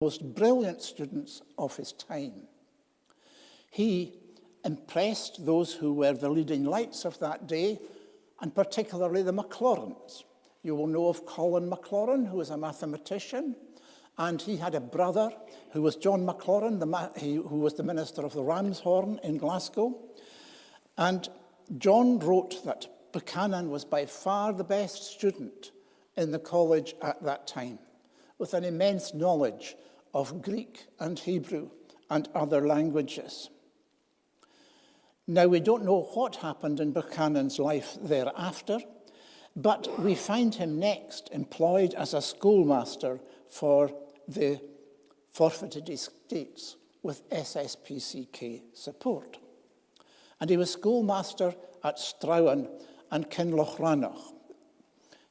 most brilliant students of his time. He impressed those who were the leading lights of that day, and particularly the Maclaurens. You will know of Colin Maclaurin, who was a mathematician, and he had a brother who was John Maclaurin, who was the minister of the Ramshorn in Glasgow. And John wrote that Buchanan was by far the best student in the college at that time, with an immense knowledge of Greek and Hebrew and other languages. Now, we don't know what happened in Buchanan's life thereafter, but we find him next employed as a schoolmaster for the forfeited estates with SSPCK support. And he was schoolmaster at Strawen and Kinlochranach.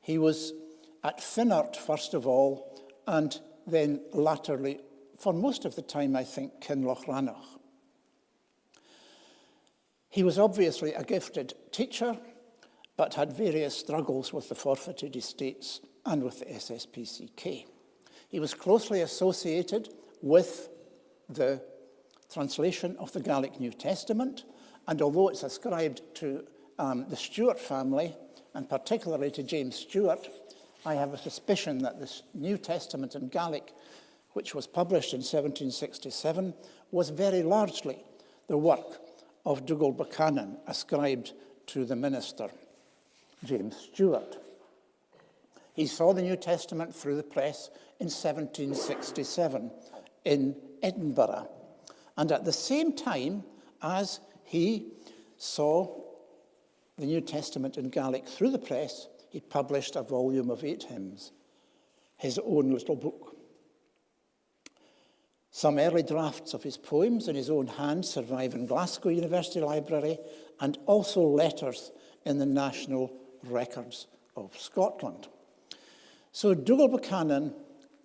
He was at Finnart, first of all, and then latterly, for most of the time, I think, Kinlochranach. He was obviously a gifted teacher, but had various struggles with the forfeited estates and with the SSPCK. He was closely associated with the translation of the Gaelic New Testament, and although it's ascribed to the Stuart family, and particularly to James Stewart, I have a suspicion that this New Testament in Gaelic, which was published in 1767, was very largely the work of Dougal Buchanan, ascribed to the minister, James Stewart. He saw the New Testament through the press in 1767 in Edinburgh. And at the same time as he saw the New Testament in Gaelic through the press, he published a volume of 8 hymns, his own little book. Some early drafts of his poems in his own hand survive in Glasgow University Library, and also letters in the National Records of Scotland. So Dougal Buchanan,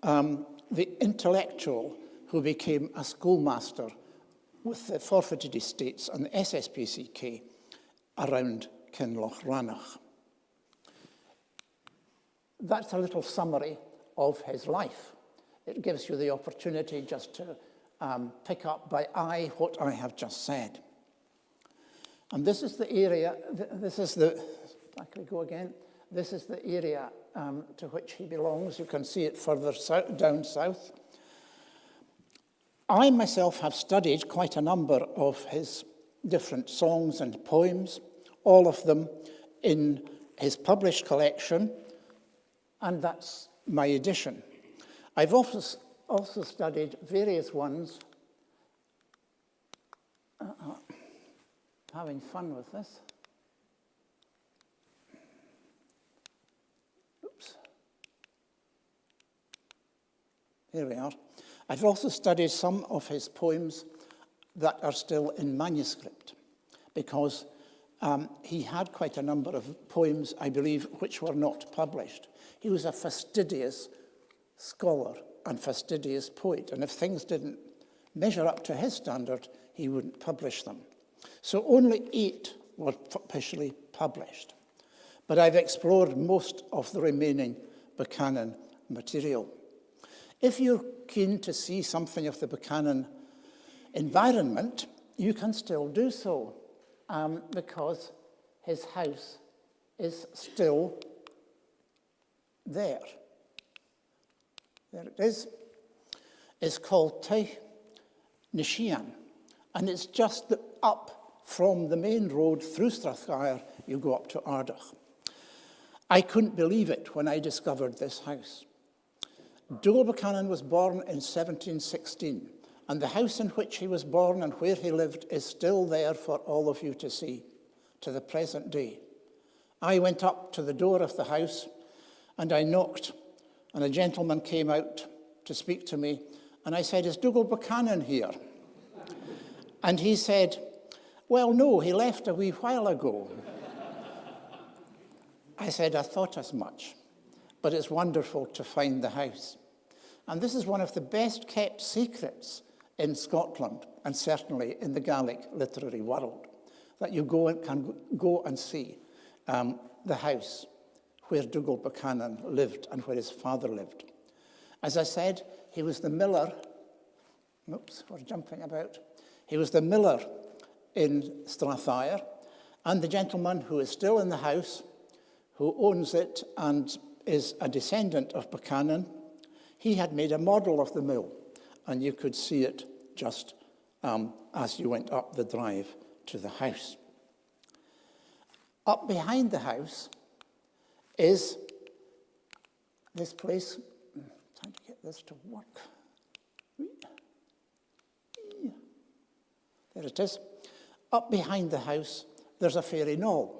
the intellectual who became a schoolmaster with the forfeited estates and the SSPCK around Kinlochranach. That's a little summary of his life. It gives you the opportunity just to pick up by eye what I have just said. And this is the area, this is the area to which he belongs. You can see it further down south. I myself have studied quite a number of his different songs and poems, all of them in his published collection, and that's my edition. I've also studied various ones, having fun with this. Oops. Here we are. I've also studied some of his poems that are still in manuscript, because he had quite a number of poems, I believe, which were not published. He was a fastidious scholar and fastidious poet, and if things didn't measure up to his standard, he wouldn't publish them. So only 8 were officially published. But I've explored most of the remaining Buchanan material. If you're keen to see something of the Buchanan environment, you can still do so, because his house is still there. There it is. It's called Taich Nishian, and it's just up from the main road through Strathgair, you go up to Ardagh. I couldn't believe it when I discovered this house. Dougal Buchanan was born in 1716, and the house in which he was born and where he lived is still there for all of you to see, to the present day. I went up to the door of the house, and I knocked, and a gentleman came out to speak to me, and I said, "Is Dougal Buchanan here?" And he said, "Well, no, he left a wee while ago." I said, "I thought as much, but it's wonderful to find the house." And this is one of the best kept secrets in Scotland, and certainly in the Gaelic literary world, that you can go and see the house where Dougal Buchanan lived and where his father lived. As I said, he was the miller. Oops, we're jumping about. He was the miller in Strathair, and the gentleman who is still in the house, who owns it and is a descendant of Buchanan, he had made a model of the mill, and you could see it just as you went up the drive to the house. Up behind the house is this place. I'm trying to get this to work. There it is. Up behind the house, there's a fairy knoll.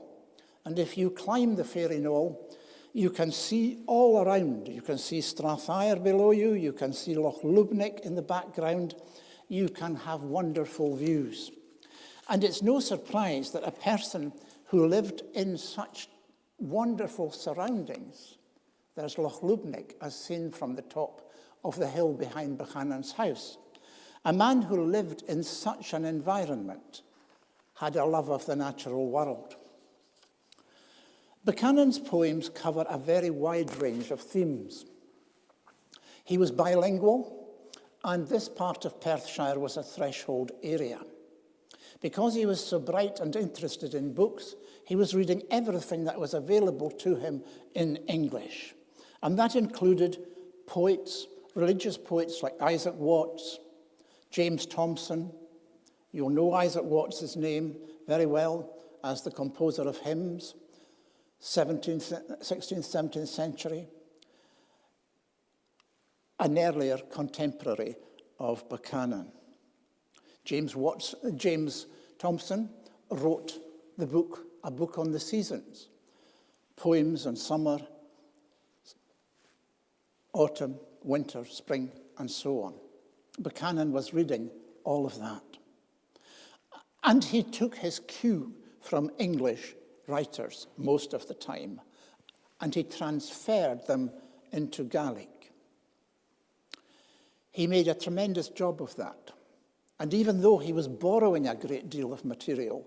And if you climb the fairy knoll, you can see all around. You can see Strathair below you. You can see Loch Lubnaig in the background. You can have wonderful views. And it's no surprise that a person who lived in such wonderful surroundings, there's Loch Lubnaig as seen from the top of the hill behind Buchanan's house. A man who lived in such an environment had a love of the natural world. Buchanan's poems cover a very wide range of themes. He was bilingual, and this part of Perthshire was a threshold area. Because he was so bright and interested in books, he was reading everything that was available to him in English. And that included poets, religious poets like Isaac Watts, James Thomson. You'll know Isaac Watts' name very well as the composer of hymns, 16th, 17th century, an earlier contemporary of Buchanan. James Thomson wrote a book on the seasons, poems on summer, autumn, winter, spring, and so on. Buchanan was reading all of that. And he took his cue from English writers most of the time, and he transferred them into Gaelic. He made a tremendous job of that. And even though he was borrowing a great deal of material,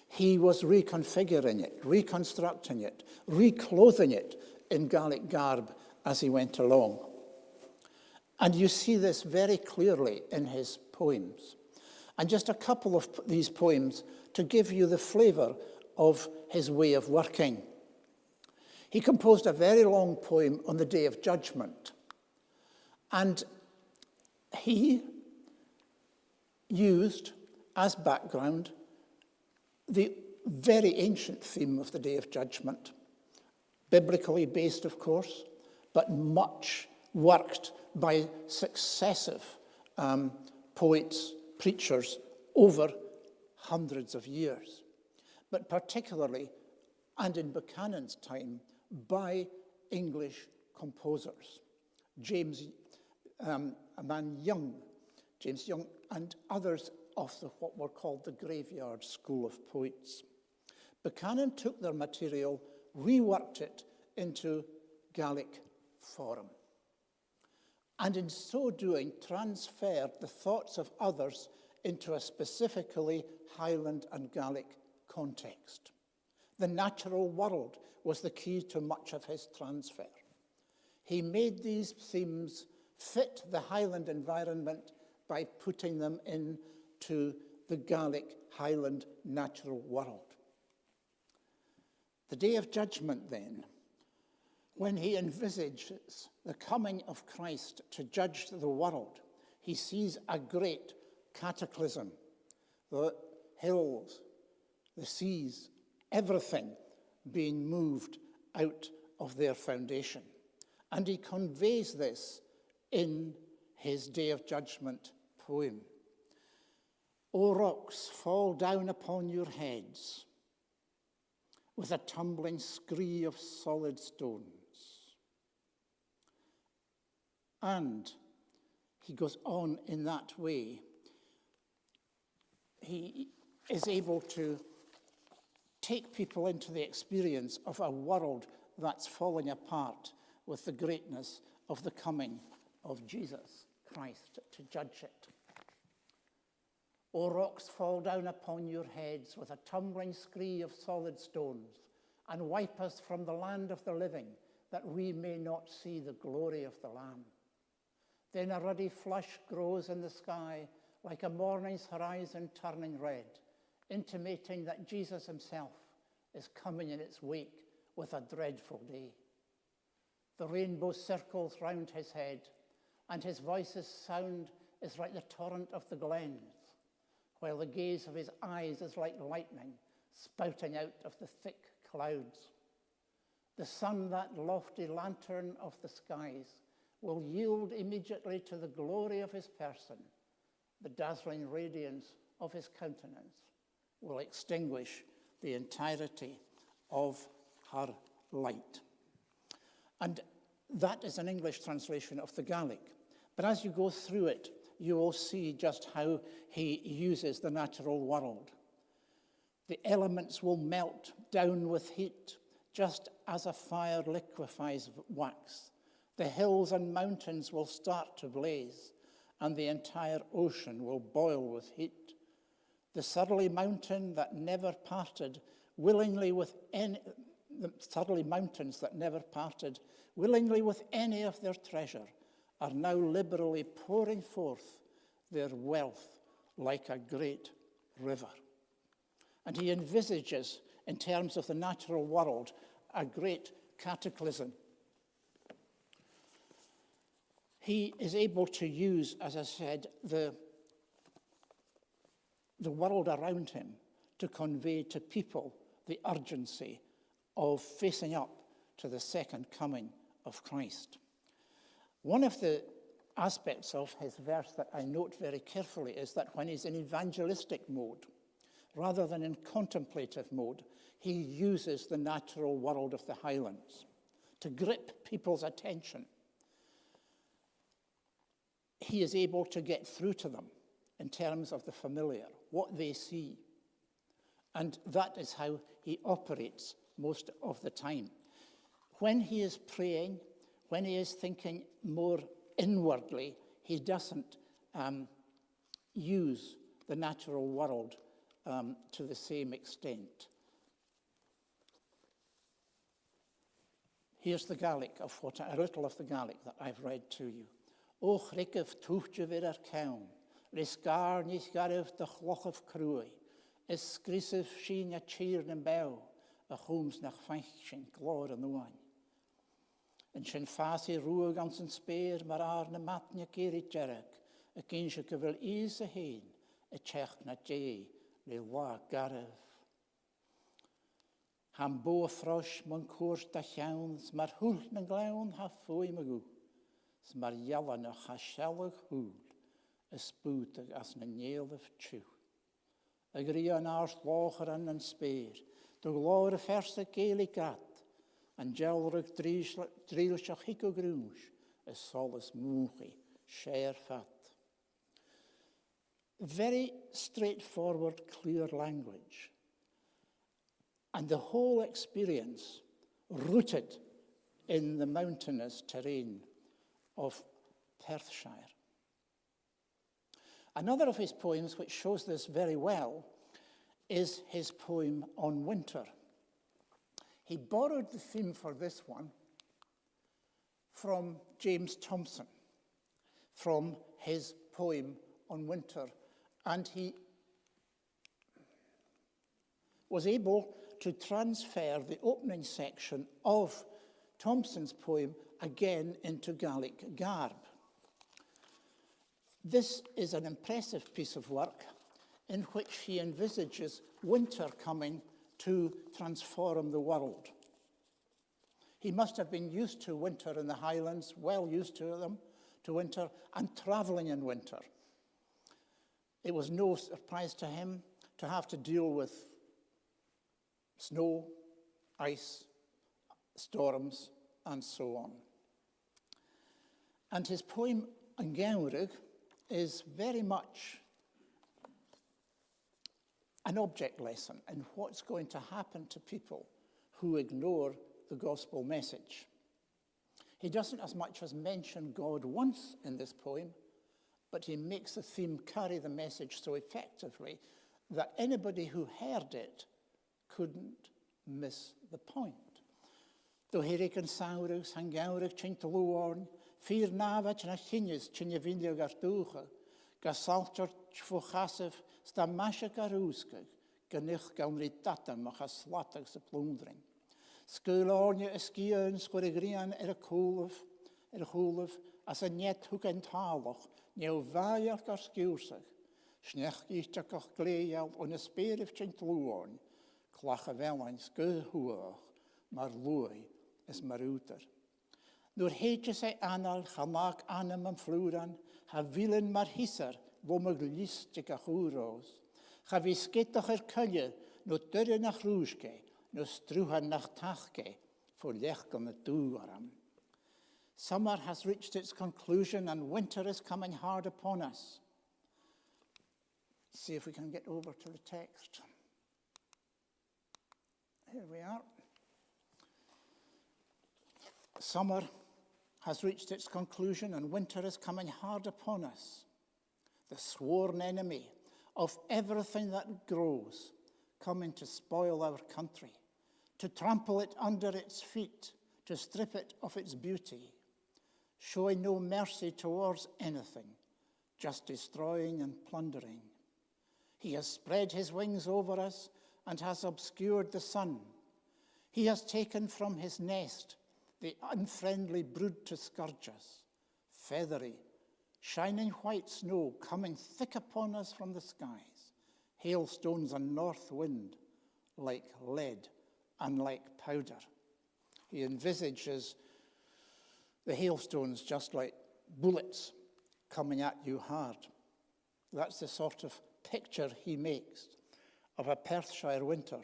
he was reconfiguring it, reconstructing it, reclothing it in Gaelic garb as he went along. And you see this very clearly in his poems. And just a couple of these poems to give you the flavour of his way of working. He composed a very long poem on the Day of Judgment. And he used as background the very ancient theme of the Day of Judgment, biblically based, of course, but much worked by successive poets, preachers over hundreds of years, but particularly, and in Buchanan's time, by English composers. James Young, and others of what were called the Graveyard School of Poets. Buchanan took their material, reworked it into Gaelic form, and in so doing transferred the thoughts of others into a specifically Highland and Gaelic context. The natural world was the key to much of his transfer. He made these themes fit the Highland environment by putting them into the Gaelic Highland natural world. The Day of Judgment, then, when he envisages the coming of Christ to judge the world, he sees a great cataclysm. The hills, the seas, everything being moved out of their foundation. And he conveys this in his Day of Judgment poem. O rocks, fall down upon your heads with a tumbling scree of solid stones. And he goes on in that way. He is able to take people into the experience of a world that's falling apart with the greatness of the coming of Jesus Christ to judge it. O rocks, fall down upon your heads with a tumbling scree of solid stones, and wipe us from the land of the living, that we may not see the glory of the Lamb. Then a ruddy flush grows in the sky, like a morning's horizon turning red, intimating that Jesus himself is coming in its wake with a dreadful day. The rainbow circles round his head, and his voice's sound is like the torrent of the glens, while the gaze of his eyes is like lightning spouting out of the thick clouds. The sun, that lofty lantern of the skies, will yield immediately to the glory of his person. The dazzling radiance of his countenance will extinguish the entirety of her light. And that is an English translation of the Gaelic. But as you go through it, you will see just how he uses the natural world. The elements will melt down with heat, just as a fire liquefies wax. The hills and mountains will start to blaze, and the entire ocean will boil with heat. The surly mountain that never parted willingly with any of their treasure are now liberally pouring forth their wealth like a great river. And he envisages, in terms of the natural world, a great cataclysm. He is able to use, as I said, the world around him to convey to people the urgency of facing up to the second coming of Christ. One of the aspects of his verse that I note very carefully is that when he's in evangelistic mode, rather than in contemplative mode, he uses the natural world of the Highlands to grip people's attention. He is able to get through to them in terms of the familiar, what they see. And that is how he operates most of the time. When he is praying, when he is thinking more inwardly, he doesn't use the natural world to the same extent. Here's the Gaelic of a little of the Gaelic that I've read to you. O chricaf tuchtje vir cawn, lis gar nis garif de chloch of crwy, is scrisif sheen a cheer na bew, a chooms nach feichin glor an uain. En sin fasi ruag an sin speer, mar ar na matnia geri jerek, a ginsje gyfel is a heen, a chech na jay, le wa garif. Ham bo frosh mon koers da chawns, mar hult na glawn ha fwy magoo. Smar jalla na chaselig hŵl, y spwtig as na neelif tŵ. Y gria yn ars locher an yn speer, do glor y fersa geil I gat, an gelrig drielsach hico grúns, y solis mwchi, share fat. Very straightforward, clear language. And the whole experience rooted in the mountainous terrain of Perthshire. Another of his poems which shows this very well is his poem on winter. He borrowed the theme for this one from James Thomson, from his poem on winter, and he was able to transfer the opening section of Thomson's poem again into Gaelic garb. This is an impressive piece of work in which he envisages winter coming to transform the world. He must have been used to winter in the Highlands, well used to winter, and travelling in winter. It was no surprise to him to have to deal with snow, ice, storms, and so on. And his poem on Gowrig is very much an object lesson in what's going to happen to people who ignore the gospel message. He doesn't as much as mention God once in this poem, but he makes the theme carry the message so effectively that anybody who heard it couldn't miss the point. Do hirig an saurug san gaurig chint luorn, Fear-nafach na chinis chinyvindia gartucha, gasalter chfuchasif sta masha garúskag, ganich gaunri tatam ach a slatag sa plundring. Sgulornia ysgion sgwrigrian a chwlaf, as a net hwg yn talwch, neu faiach ar sgiwrsag, snech gysach ach gleial o'n ysberif chyn tlwon, clach a felain sgulhwach, mar lwy is marwter. Nŵr heitjes ei anal, chamag anam am flwran, ha vilen mar hisar, wo mag listig a chwros. Ha vi skitach cylje, no dyrre nach rúske, no struhan nach tachke, for lechgam a dúaram. Summer has reached its conclusion and winter is coming hard upon us. See if we can get over to the text. Here we are. Summer has reached its conclusion and winter is coming hard upon us. The sworn enemy of everything that grows, coming to spoil our country, to trample it under its feet, to strip it of its beauty, showing no mercy towards anything, just destroying and plundering. He has spread his wings over us and has obscured the sun. He has taken from his nest the unfriendly brood to scourge us, feathery, shining white snow coming thick upon us from the skies, hailstones and north wind like lead and like powder. He envisages the hailstones just like bullets coming at you hard. That's the sort of picture he makes of a Perthshire winter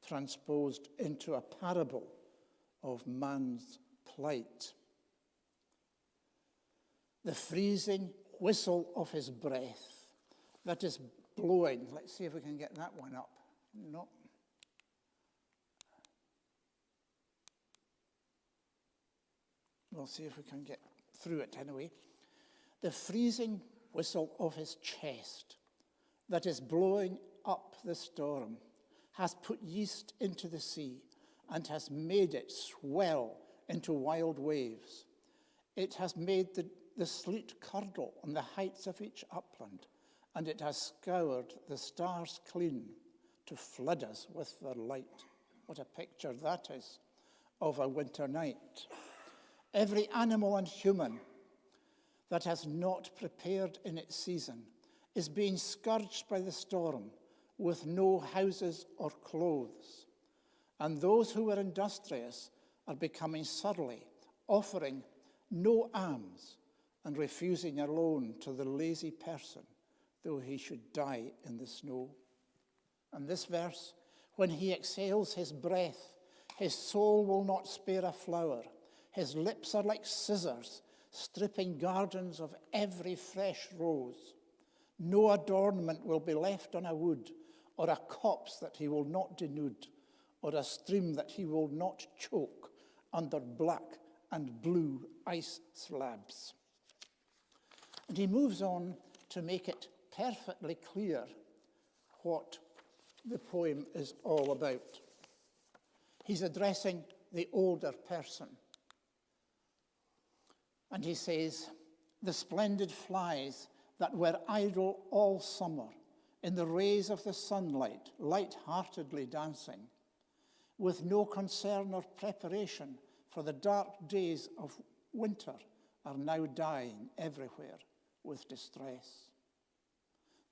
transposed into a parable of man's plight. The freezing whistle of his breath that is blowing. Let's see if we can get that one up. No. We'll see if we can get through it anyway. The freezing whistle of his chest that is blowing up the storm has put yeast into the sea and has made it swell into wild waves. It has made the sleet curdle on the heights of each upland, and it has scoured the stars clean to flood us with their light. What a picture that is of a winter night. Every animal and human that has not prepared in its season is being scourged by the storm with no houses or clothes. And those who were industrious are becoming surly, offering no alms and refusing a loan to the lazy person, though he should die in the snow. And this verse, when he exhales his breath, his soul will not spare a flower. His lips are like scissors, stripping gardens of every fresh rose. No adornment will be left on a wood, or a copse that he will not denude, or a stream that he will not choke under black and blue ice slabs. And he moves on to make it perfectly clear what the poem is all about. He's addressing the older person. And he says, the splendid flies that were idle all summer in the rays of the sunlight, light-heartedly dancing, with no concern or preparation for the dark days of winter, are now dying everywhere with distress.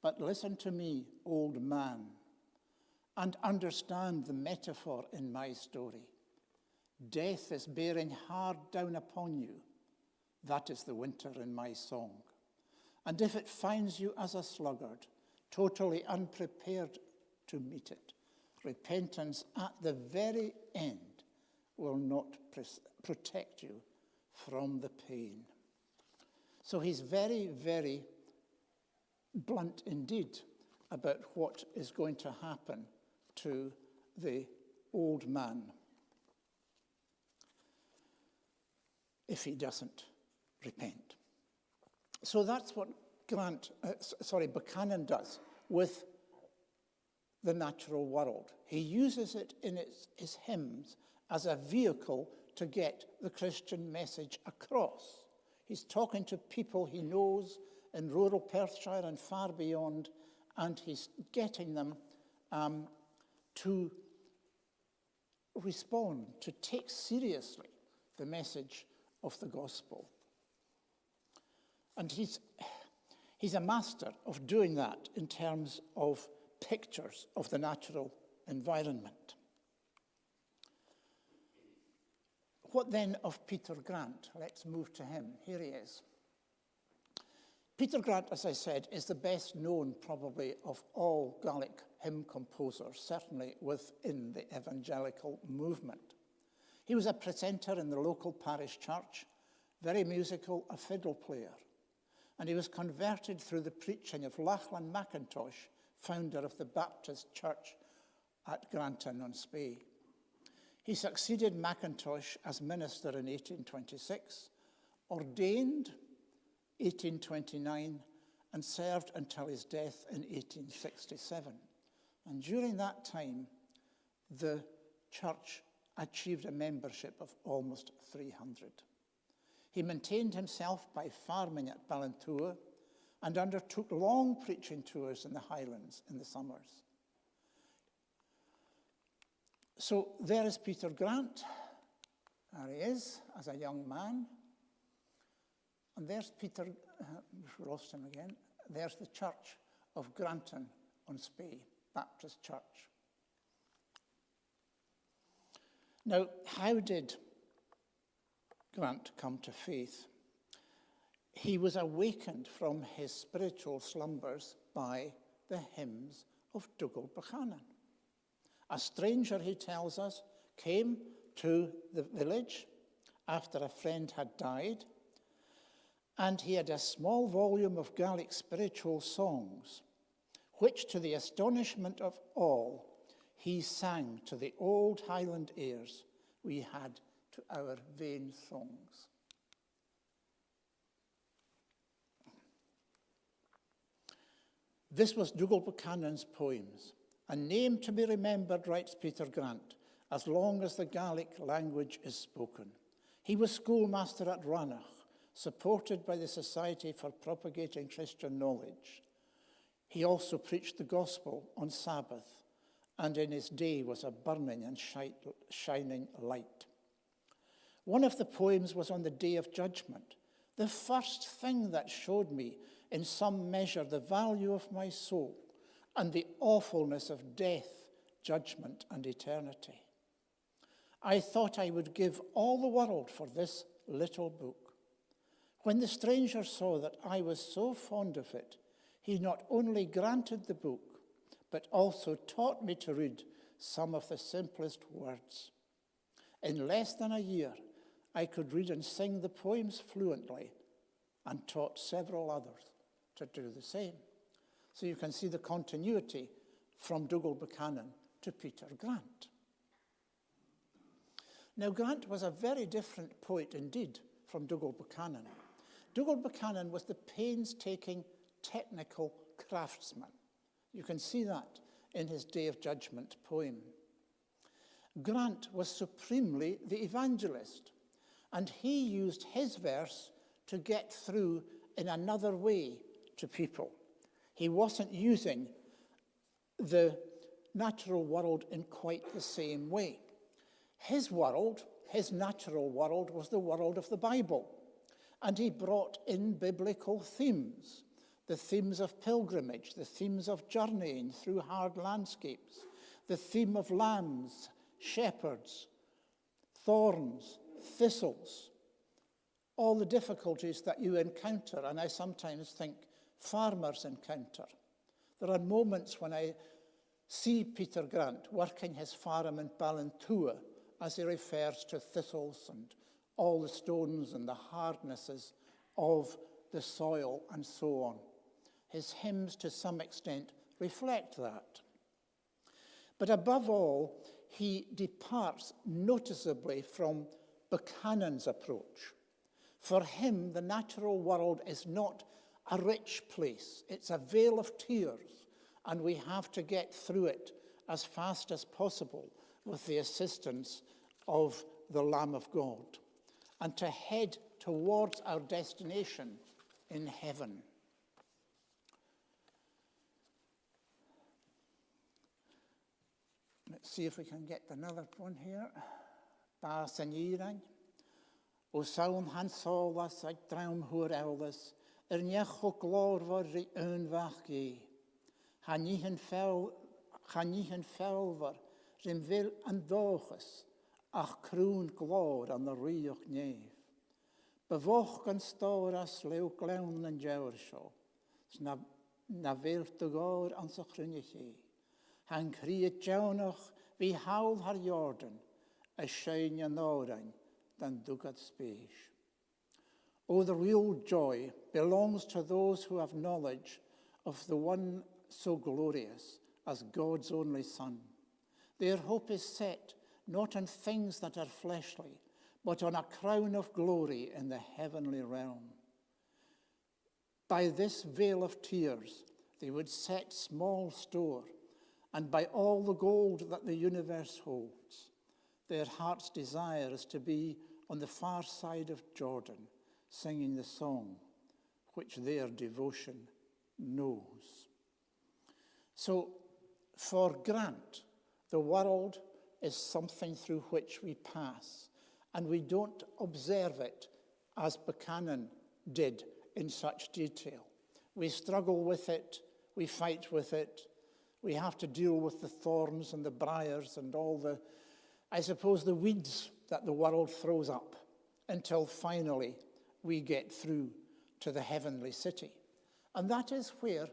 But listen to me, old man, and understand the metaphor in my story. Death is bearing hard down upon you. That is the winter in my song. And if it finds you as a sluggard, totally unprepared to meet it, repentance at the very end will not protect you from the pain. So he's very, very blunt indeed about what is going to happen to the old man if he doesn't repent. So that's what Buchanan does with the natural world. He uses it in his hymns as a vehicle to get the Christian message across. He's talking to people he knows in rural Perthshire and far beyond, and he's getting them to respond, to take seriously the message of the gospel. And he's a master of doing that in terms of pictures of the natural environment. What then of Peter Grant? Let's move to him. Here he is. Peter Grant, as I said, is the best known probably of all Gaelic hymn composers, certainly within the evangelical movement. He was a precentor in the local parish church, very musical, a fiddle player. And he was converted through the preaching of Lachlan Mackintosh, founder of the Baptist Church at Granton-on-Spey. He succeeded Mackintosh as minister in 1826, ordained 1829, and served until his death in 1867. And during that time, the church achieved a membership of almost 300. He maintained himself by farming at Ballintour and undertook long preaching tours in the Highlands in the summers. So there is Peter Grant. There he is, as a young man. And there's Peter, we lost him again. There's the church of Granton-on-Spey, Baptist Church. Now, how did Grant come to faith? He was awakened from his spiritual slumbers by the hymns of Dougal Buchanan. A stranger, he tells us, came to the village after a friend had died, and he had a small volume of Gaelic spiritual songs, which, to the astonishment of all, he sang to the old Highland airs we had to our vain songs. This was Dougal Buchanan's poems, a name to be remembered, writes Peter Grant, as long as the Gaelic language is spoken. He was schoolmaster at Ranach, supported by the Society for Propagating Christian Knowledge. He also preached the gospel on Sabbath, and in his day was a burning and shining light. One of the poems was on the Day of Judgment, the first thing that showed me in some measure the value of my soul and the awfulness of death, judgment, and eternity. I thought I would give all the world for this little book. When the stranger saw that I was so fond of it, he not only granted the book, but also taught me to read some of the simplest words. In less than a year, I could read and sing the poems fluently and taught several others to do the same. So you can see the continuity from Dougal Buchanan to Peter Grant. Now, Grant was a very different poet indeed from Dougal Buchanan. Dougal Buchanan was the painstaking technical craftsman. You can see that in his Day of Judgment poem. Grant was supremely the evangelist, and he used his verse to get through in another way to people. He wasn't using the natural world in quite the same way. His world, his natural world, was the world of the Bible, and he brought in biblical themes, the themes of pilgrimage, the themes of journeying through hard landscapes, the theme of lambs, shepherds, thorns, thistles, all the difficulties that you encounter, and I sometimes think farmers encounter. There are moments when I see Peter Grant working his farm in Ballintour as he refers to thistles and all the stones and the hardnesses of the soil and so on. His hymns, to some extent, reflect that. But above all, he departs noticeably from Buchanan's approach. For him, the natural world is not a rich place. It's a vale of tears, and we have to get through it as fast as possible with the assistance of the Lamb of God. And to head towards our destination in heaven. Let's see if we can get another one here. Bas yn iran. O sawn hansolas ag drawn hwyr eldys, niech o glor fod yn fach gi. Chanich yn felfar, rym fel yn dochus, ach crwn glor an y rhywch nef. Befoch gan stor as lew glewn yn jawr sio, na fel dygor an sy chrynnu chi. Han cryd jawnach fi hawl har Jordan, a shine yn orain, than dugad space. Oh, the real joy belongs to those who have knowledge of the one so glorious as God's only Son. Their hope is set not on things that are fleshly, but on a crown of glory in the heavenly realm. By this veil of tears, they would set small store, and by all the gold that the universe holds, their heart's desire is to be on the far side of Jordan, singing the song which their devotion knows. So, for Grant, the world is something through which we pass, and we don't observe it as Buchanan did in such detail. We struggle with it, we fight with it, we have to deal with the thorns and the briars and all the, I suppose, the weeds that the world throws up until finally we get through to the heavenly city. And that is where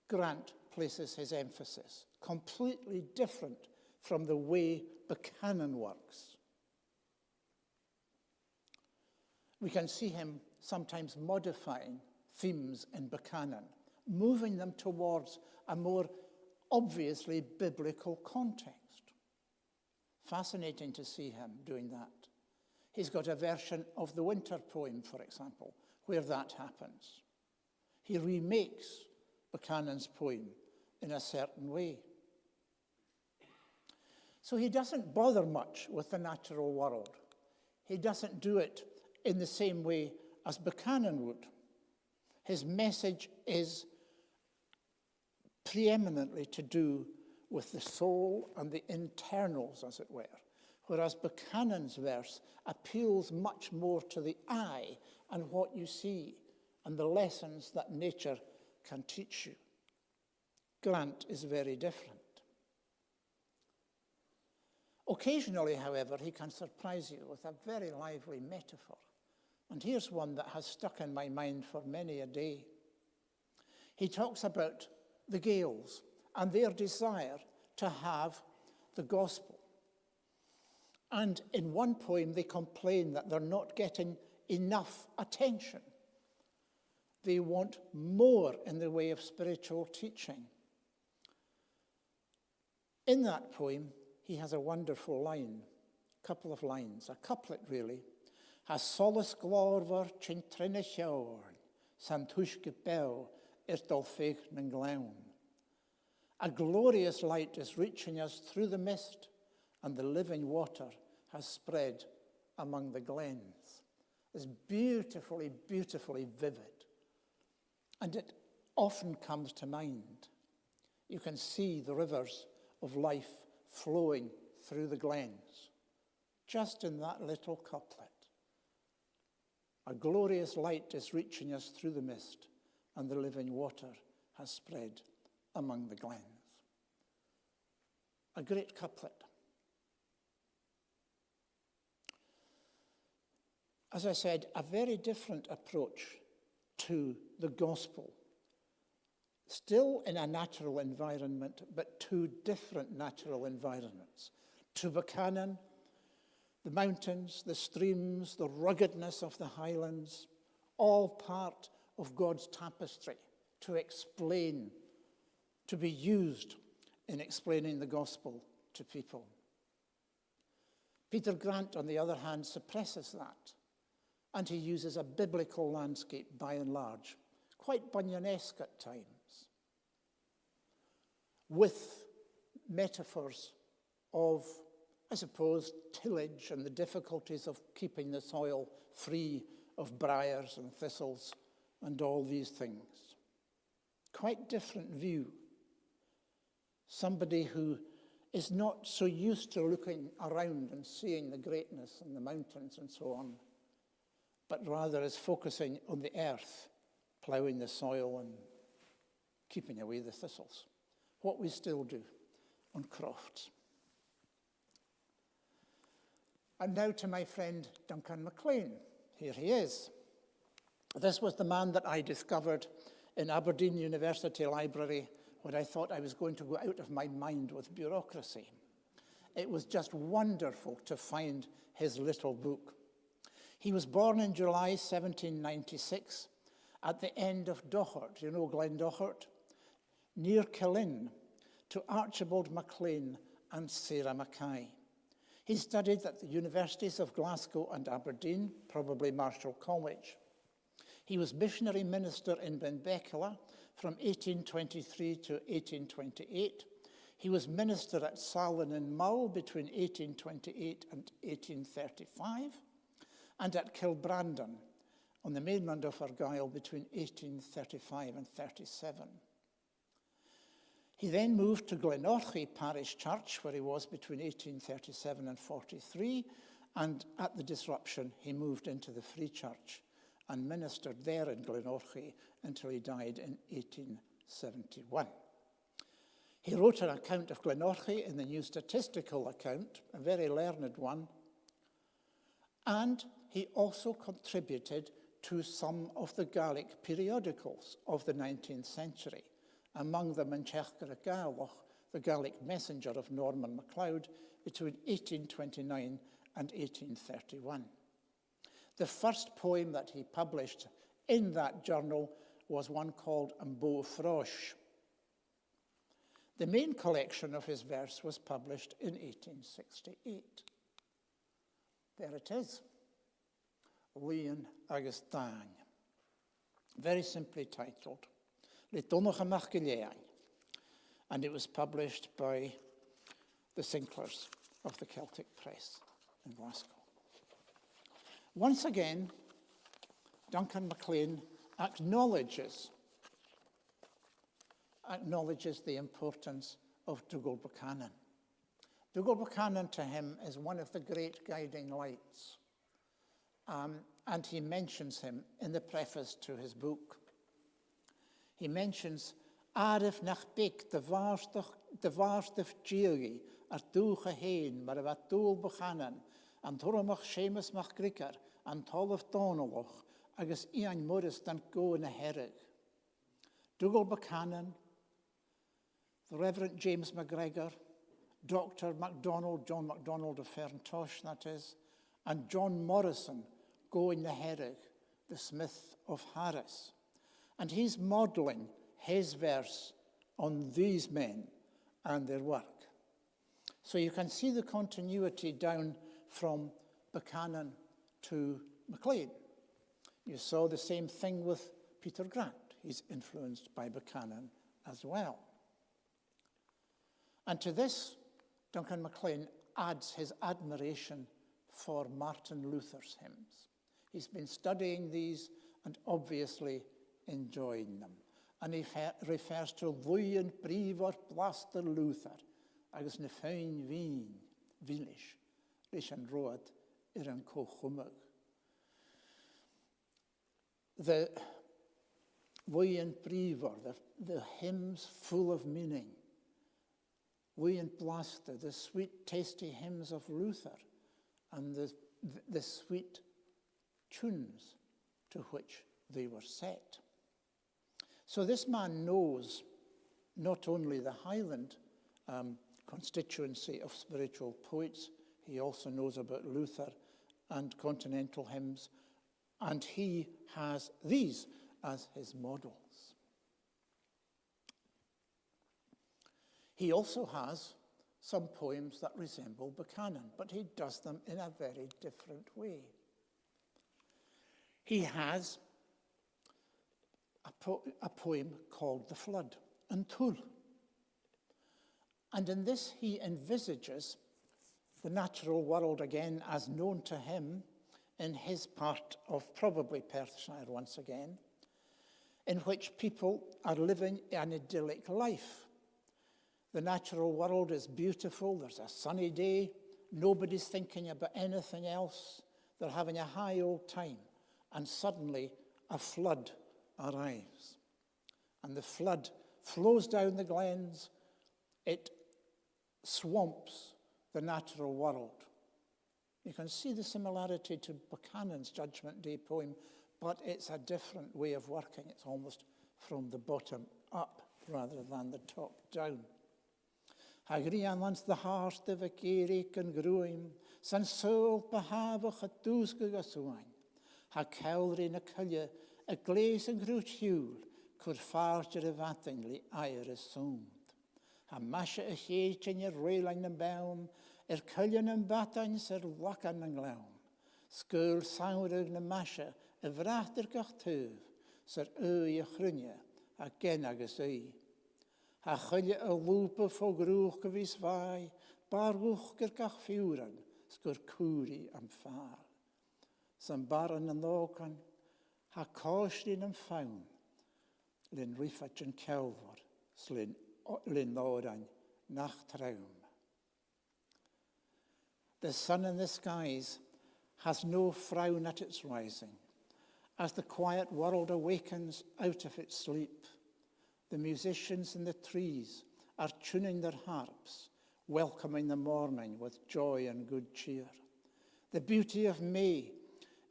Grant places his emphasis, completely different from the way Buchanan works. We can see him sometimes modifying themes in Buchanan, moving them towards a more obviously biblical context. Fascinating to see him doing that. He's got a version of the Winter poem, for example, where that happens. He remakes Buchanan's poem in a certain way. So he doesn't bother much with the natural world. He doesn't do it in the same way as Buchanan would. His message is preeminently to do with the soul and the internals, as it were, whereas Buchanan's verse appeals much more to the eye and what you see and the lessons that nature can teach you. Grant is very different. Occasionally, however, he can surprise you with a very lively metaphor. And here's one that has stuck in my mind for many a day. He talks about the Gaels and their desire to have the gospel. And in one poem, they complain that they're not getting enough attention. They want more in the way of spiritual teaching. In that poem, he has a wonderful line, a couple of lines, a couplet really. Ha solus glorver chin trinne sjorn, san tushke bell dolfeich ng glawn. A glorious light is reaching us through the mist, and the living water has spread among the glens. It's beautifully, beautifully vivid. And it often comes to mind. You can see the rivers of life flowing through the glens, just in that little couplet. A glorious light is reaching us through the mist, and the living water has spread among the glens. A great couplet. As I said, a very different approach to the gospel. Still in a natural environment, but two different natural environments. To Buchanan, the mountains, the streams, the ruggedness of the highlands, all part of God's tapestry to explain, to be used in explaining the gospel to people. Peter Grant, on the other hand, suppresses that, and he uses a biblical landscape by and large, quite Bunyanesque at times, with metaphors of, I suppose, tillage and the difficulties of keeping the soil free of briars and thistles and all these things. Quite different view. Somebody who is not so used to looking around and seeing the greatness and the mountains and so on, but rather is focusing on the earth, ploughing the soil and keeping away the thistles. What we still do on Crofts. And now to my friend Duncan MacLean. Here he is. This was the man that I discovered in Aberdeen University Library when I thought I was going to go out of my mind with bureaucracy. It was just wonderful to find his little book. He was born in July 1796 at the end of Dochart, you know Glendochart, near Killin, to Archibald MacLean and Sarah Mackay. He studied at the universities of Glasgow and Aberdeen, probably Marischal College. He was missionary minister in Benbecula from 1823 to 1828. He was minister at Salin and Mull between 1828 and 1835, and at Kilbrandon on the mainland of Argyll between 1835 and 37. He then moved to Glenorchy Parish Church, where he was between 1837 and 43, and at the disruption he moved into the Free Church and ministered there in Glenorchy until he died in 1871. He wrote an account of Glenorchy in the New Statistical Account, a very learned one, and he also contributed to some of the Gaelic periodicals of the 19th century, among them in Teachgar Gaelach, the Gaelic messenger of Norman MacLeod, between 1829 and 1831. The first poem that he published in that journal was one called Ambo Frosh. The main collection of his verse was published in 1868. There it is, Líon agus Dain, very simply titled, Le Donnach amach go léang, and it was published by the Sinklers of the Celtic Press in Glasgow. Once again, Duncan MacLean acknowledges the importance of Dougal Buchanan. Dougal Buchanan to him is one of the great guiding lights, and he mentions him in the preface to his book. He mentions Arif nach big de varstig Giri ar dúcha hain mar a Dougal Buchanan an Thoramach Seamus Mach Gricker an Tolf Donaloch agus Ian Morris dan go in a herrig. Dougal Buchanan, the Reverend James MacGregor, Dr. MacDonald, John MacDonald of Ferntosh, that is, and John Morrison go in the herrig, the smith of Harris. And he's modelling his verse on these men and their work. So you can see the continuity down from Buchanan to MacLean. You saw the same thing with Peter Grant. He's influenced by Buchanan as well. And to this, Duncan MacLean adds his admiration for Martin Luther's hymns. He's been studying these and obviously enjoying them. And he refers to Luian Brivor Blaster Luther, agus na fein Wien, Wilish, Rish and Road, Iran Kochumag. The Luian Brivor, the hymns full of meaning. Luian Blaster, the sweet, tasty hymns of Luther, and the sweet tunes to which they were set. So this man knows not only the Highland constituency of spiritual poets, he also knows about Luther and continental hymns, and he has these as his models. He also has some poems that resemble Buchanan, but he does them in a very different way. He has a poem called The Flood, and Tul. And in this he envisages the natural world again as known to him in his part of probably Perthshire once again, in which people are living an idyllic life. The natural world is beautiful. There's a sunny day. Nobody's thinking about anything else. They're having a high old time. And suddenly a flood arrives. And the flood flows down the glens. It swamps the natural world. You can see the similarity to Buchanan's Judgment Day poem, but it's a different way of working. It's almost from the bottom up rather than the top down. Ha grian lands the heart of a gerik and gruim, san soul behavach a dúsgu gasúin. Ha cowri na culja, a glaze and grúch hiúl, cur farger a vating li air is sound. Ha masha a héit in your railing and baum, culjan and batang ser wakan and glaum. School saurig na masha, a vrachter gach tuv, ser je grunje, ha genagus Ha chulje a loepe voor groeg gewies waai, bar woeker gach vuren, skur kuri am faal. Zijn barren en loken, ha koosrin am faun, lin rifatjen kelvor, slin loran nachtraum. The sun in the skies has no frown at its rising. As the quiet world awakens out of its sleep, the musicians in the trees are tuning their harps, welcoming the morning with joy and good cheer. The beauty of May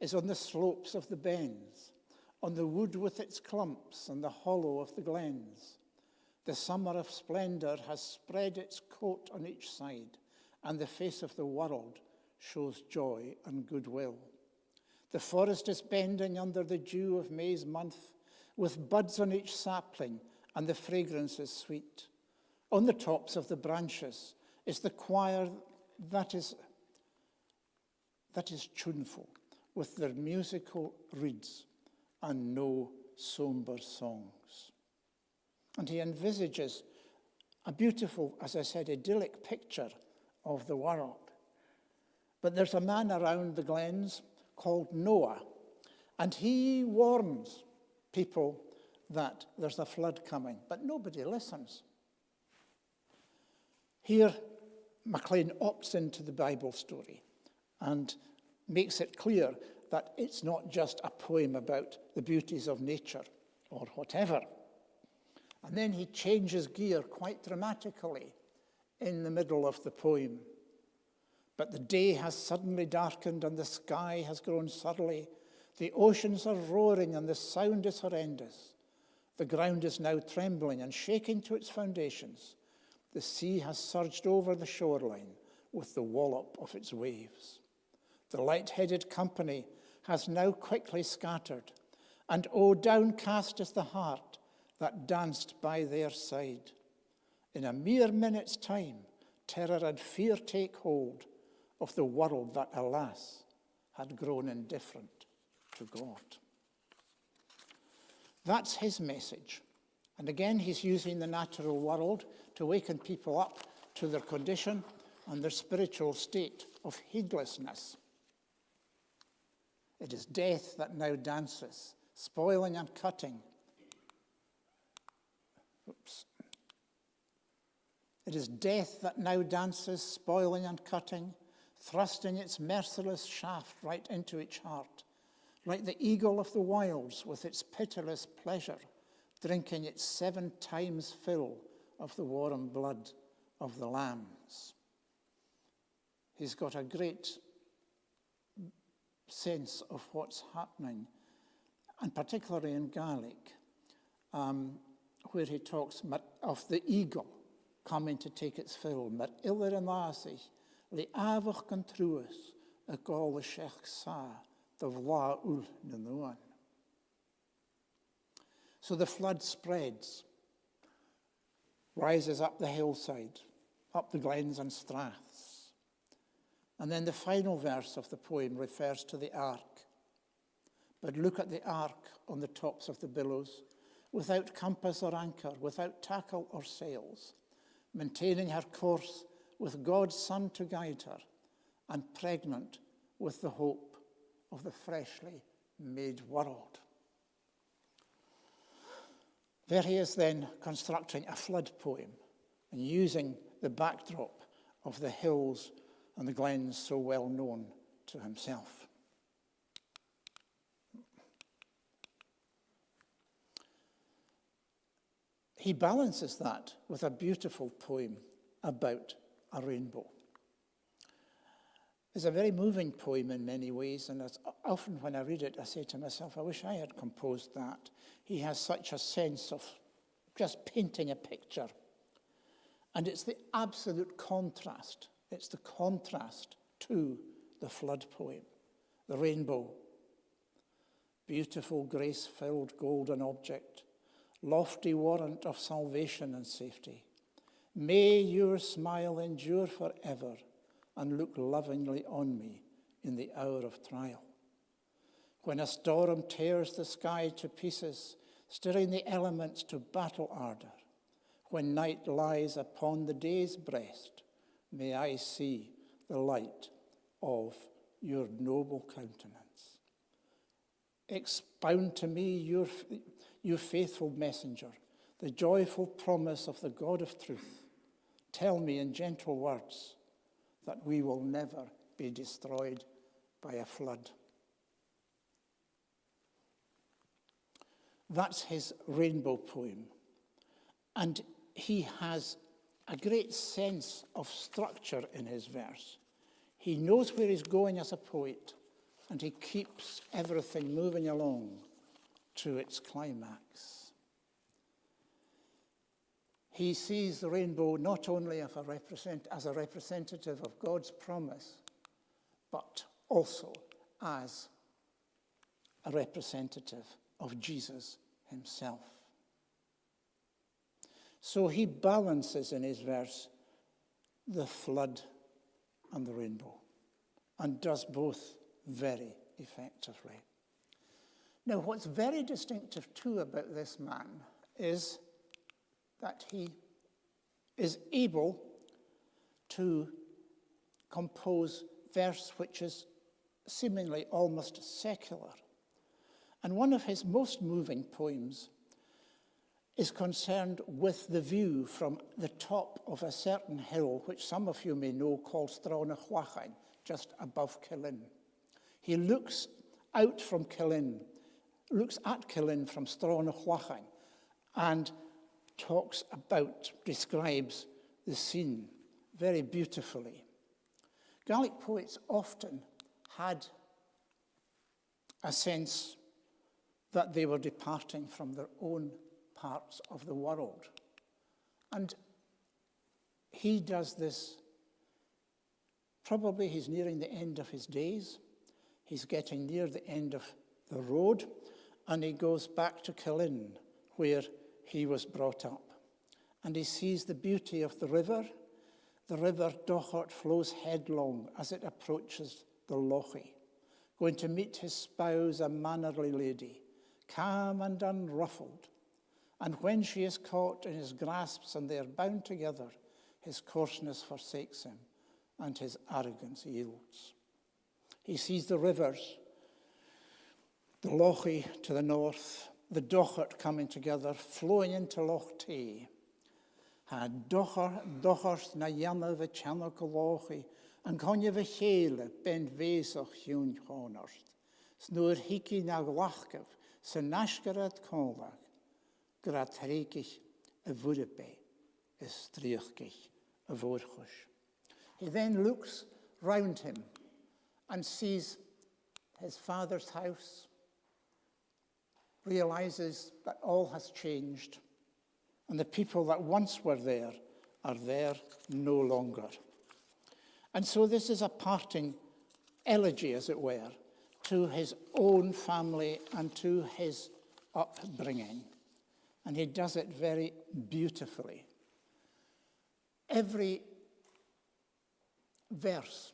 is on the slopes of the bens, on the wood with its clumps and the hollow of the glens. The summer of splendour has spread its coat on each side, and the face of the world shows joy and goodwill. The forest is bending under the dew of May's month, with buds on each sapling, and the fragrance is sweet. On the tops of the branches is the choir that is tuneful, with their musical reeds and no somber songs. And he envisages a beautiful, as I said, idyllic picture of the world. But there's a man around the glens called Noah, and he warns people that there's a flood coming, but nobody listens. Here, MacLean opts into the Bible story and makes it clear that it's not just a poem about the beauties of nature or whatever. And then he changes gear quite dramatically in the middle of the poem. But the day has suddenly darkened and the sky has grown surly. The oceans are roaring and the sound is horrendous. The ground is now trembling and shaking to its foundations. The sea has surged over the shoreline with the wallop of its waves. The light-headed company has now quickly scattered, and oh, downcast is the heart that danced by their side. In a mere minute's time, terror and fear take hold of the world that, alas, had grown indifferent to God. That's his message. And again, he's using the natural world to waken people up to their condition and their spiritual state of heedlessness. It is death that now dances, spoiling and cutting. It is death that now dances, spoiling and cutting, thrusting its merciless shaft right into each heart, like the eagle of the wilds with its pitiless pleasure, drinking its 7 times fill of the warm blood of the lambs. He's got a great sense of what's happening, and particularly in Gaelic, where he talks of the eagle coming to take its fill. Mar iller an asich, li avach gan truas, a gol a shech sa, the vla ul nanuan. So the flood spreads, rises up the hillside, up the glens and straths. And then the final verse of the poem refers to the ark. But look at the ark on the tops of the billows, without compass or anchor, without tackle or sails, maintaining her course with God's Son to guide her, and pregnant with the hope of the freshly made world. There he is then constructing a flood poem and using the backdrop of the hills and the glens so well known to himself. He balances that with a beautiful poem about a rainbow. It's a very moving poem in many ways, and often when I read it, I say to myself, I wish I had composed that. He has such a sense of just painting a picture. And it's the absolute contrast. It's the contrast to the flood poem, the rainbow. Beautiful, grace-filled golden object, lofty warrant of salvation and safety. May your smile endure forever and look lovingly on me in the hour of trial. When a storm tears the sky to pieces, stirring the elements to battle ardor, when night lies upon the day's breast, may I see the light of your noble countenance. Expound to me, you faithful messenger, the joyful promise of the God of truth. Tell me in gentle words that we will never be destroyed by a flood. That's his rainbow poem. And he has a great sense of structure in his verse. He knows where he's going as a poet, and he keeps everything moving along to its climax. He sees the rainbow not only as a representative of God's promise, but also as a representative of Jesus himself. So he balances in his verse the flood and the rainbow, and does both very effectively. Now, what's very distinctive too about this man is that he is able to compose verse which is seemingly almost secular. And one of his most moving poems is concerned with the view from the top of a certain hill, which some of you may know, called Strawnachwachan, just above Killin. He looks out from Killin, looks at Killin from Strawnachwachan, and describes the scene very beautifully. Gaelic poets often had a sense that they were departing from their own parts of the world. And he does this, probably he's nearing the end of his days, he's getting near the end of the road, and he goes back to Killin, where he was brought up. And he sees the beauty of the river. The river Dochart flows headlong as it approaches the Lochie, going to meet his spouse, a mannerly lady, calm and unruffled. And when she is caught in his grasps and they are bound together, his coarseness forsakes him and his arrogance yields. He sees the rivers, the Lochie to the north, the Dochart coming together, flowing into Loch Tay. Dochart na jammer we channel Lochie, and konje we chele ben weesach joen honarst. Snur hiki na glachkev, se nashkerat konlag. Grad reikich a woedebe, is striechkich a voorchush. He then looks round him and sees his father's house, realizes that all has changed, and the people that once were there are there no longer. And so this is a parting elegy, as it were, to his own family and to his upbringing. And he does it very beautifully. Every verse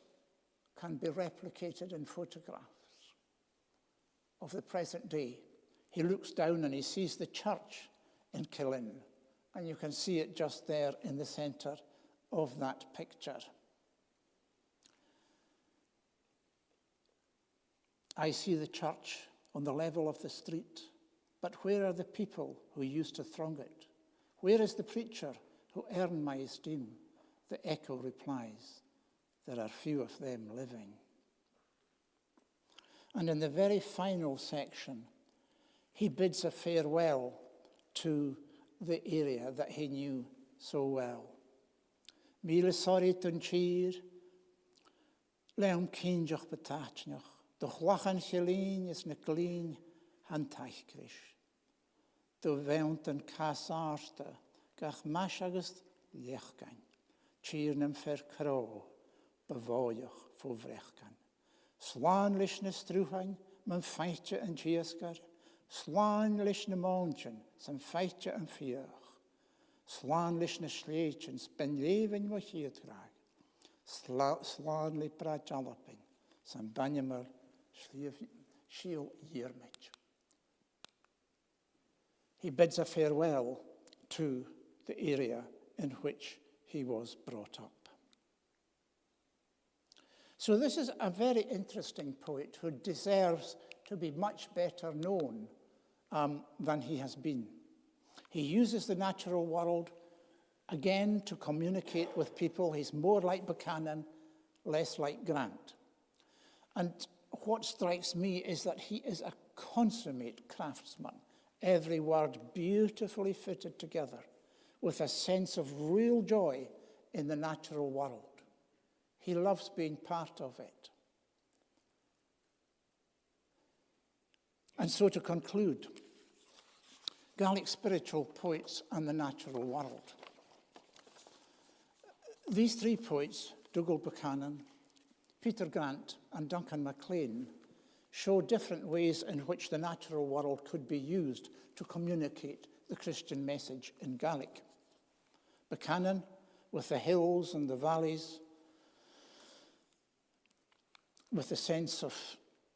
can be replicated in photographs of the present day. He looks down and he sees the church in Killin, and you can see it just there in the centre of that picture. I see the church on the level of the street, but where are the people who used to throng it? Where is the preacher who earned my esteem? The echo replies, there are few of them living. And in the very final section, he bids a farewell to the area that he knew so well. Míle sorit yn tír, lewn cynjoch betatnioch, do chwachan chelín is na glín han taichgrish. Do veunt yn cas arsta, gach mas agust lechgain, tír nem fer cro, bevoioch fo vrechgan. Slaan lish na struhain, man feitje yn tiesgar, slaan lish na mountain, san feitje yn fiach. Slaan lish na sleetjens, ben leven wat je het graag. Slaan li praat jalaping, san banjemer shiel hiermetje. He bids a farewell to the area in which he was brought up. So this is a very interesting poet who deserves to be much better known than he has been. He uses the natural world, again, to communicate with people. He's more like Buchanan, less like Grant. And what strikes me is that he is a consummate craftsman, every word beautifully fitted together, with a sense of real joy in the natural world. He loves being part of it. And so to conclude, Gaelic spiritual poets and the natural world. These three poets, Dougal Buchanan, Peter Grant, and Duncan MacLean, show different ways in which the natural world could be used to communicate the Christian message in Gaelic. Buchanan, with the hills and the valleys, with a sense of,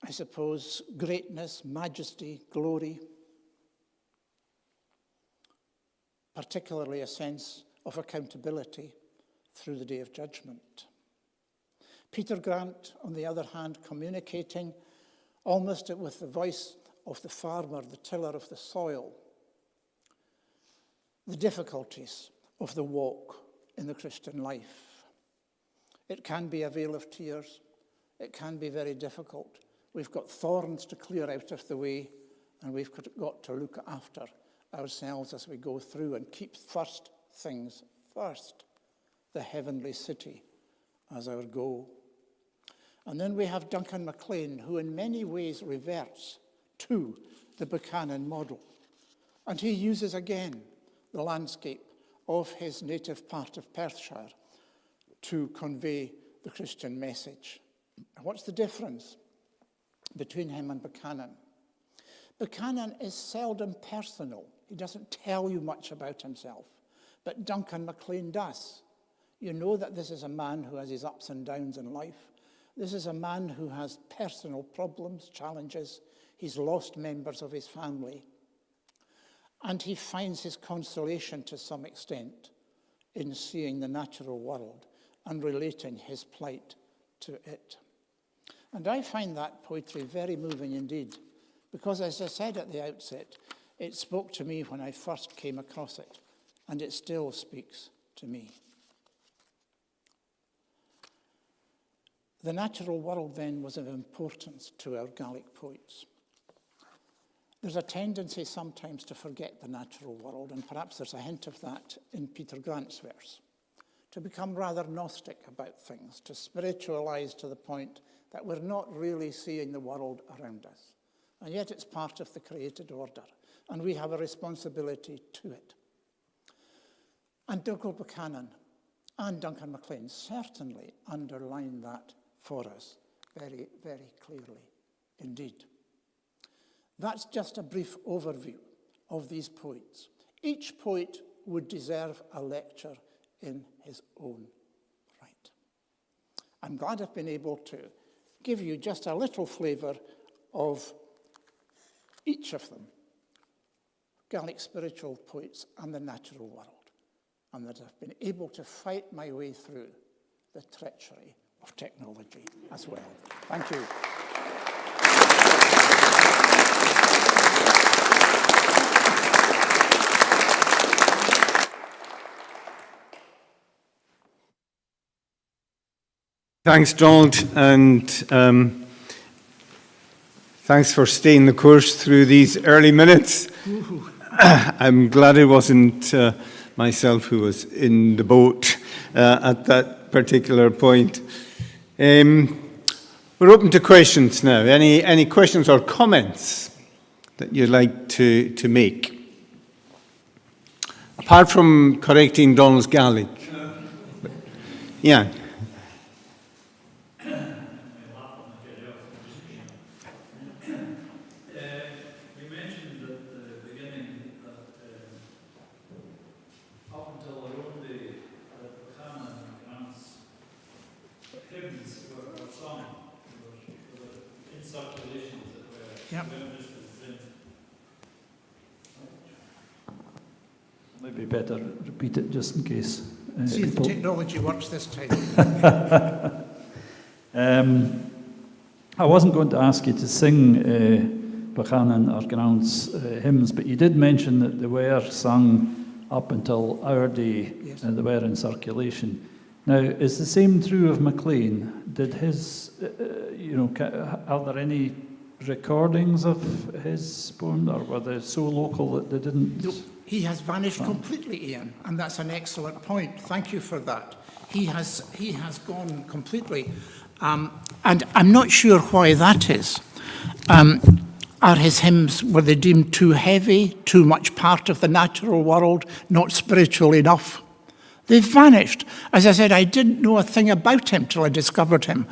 I suppose, greatness, majesty, glory, particularly a sense of accountability through the day of judgment. Peter Grant, on the other hand, communicating almost with the voice of the farmer, the tiller of the soil, the difficulties of the walk in the Christian life. It can be a vale of tears. It can be very difficult. We've got thorns to clear out of the way, and we've got to look after ourselves as we go through and keep first things first, the heavenly city as our goal. And then we have Duncan MacLean, who in many ways reverts to the Buchanan model. And he uses again the landscape of his native part of Perthshire to convey the Christian message. What's the difference between him and Buchanan? Buchanan is seldom personal. He doesn't tell you much about himself, but Duncan MacLean does. You know that this is a man who has his ups and downs in life. This is a man who has personal problems, challenges. He's lost members of his family. And he finds his consolation to some extent in seeing the natural world and relating his plight to it. And I find that poetry very moving indeed, because as I said at the outset, it spoke to me when I first came across it, and it still speaks to me. The natural world then was of importance to our Gaelic poets. There's a tendency sometimes to forget the natural world, and perhaps there's a hint of that in Peter Grant's verse, to become rather Gnostic about things, to spiritualize to the point that we're not really seeing the world around us. And yet it's part of the created order, and we have a responsibility to it. And Dougal Buchanan and Duncan MacLean certainly underline that for us very, very clearly indeed. That's just a brief overview of these poets. Each poet would deserve a lecture in his own right. I'm glad I've been able to give you just a little flavour of each of them, Gaelic spiritual poets and the natural world, and that I've been able to fight my way through the treachery of technology as well. Thank you. Thanks, Donald, and thanks for staying the course through these early minutes. I'm glad it wasn't myself who was in the boat at that particular point. We're open to questions now. Any questions or comments that you'd like to make? Apart from correcting Donald's Gaelic. Yeah. Yep. Maybe better repeat it just in case. See if the technology works this time. I wasn't going to ask you to sing Buchanan or Grant's hymns, but you did mention that they were sung up until our day, Yes. and they were in circulation. Now, is the same true of Maclean? Did his, are there any recordings of his poem, or were they so local that they didn't? No, he has vanished completely, Ian, and that's an excellent point. Thank you for that. He has gone completely, and I'm not sure why that is. Are his hymns, were they deemed too heavy, too much part of the natural world, not spiritual enough? They've vanished. As I said, I didn't know a thing about him till I discovered him,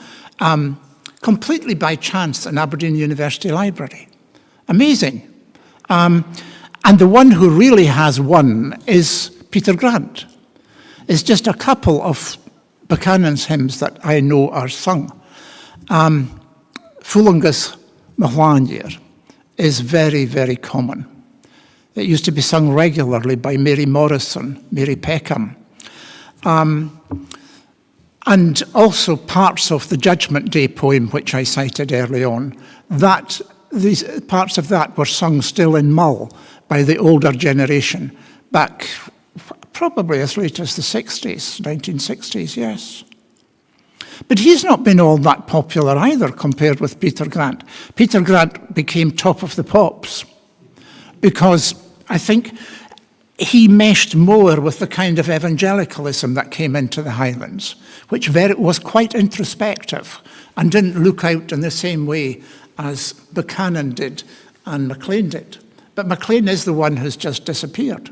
completely by chance in Aberdeen University Library. Amazing. And the one who really has one is Peter Grant. It's just a couple of Buchanan's hymns that I know are sung. Fulangus Mahlandir is very, very common. It used to be sung regularly by Mary Morrison, Mary Peckham. And also parts of the Judgment Day poem, which I cited early on, these parts of that were sung still in Mull by the older generation, back probably as late as the 60s, 1960s, yes. But he's not been all that popular either compared with Peter Grant. Peter Grant became top of the pops because I think he meshed more with the kind of evangelicalism that came into the Highlands, which was quite introspective and didn't look out in the same way as Buchanan did and Maclean did. But Maclean is the one who's just disappeared.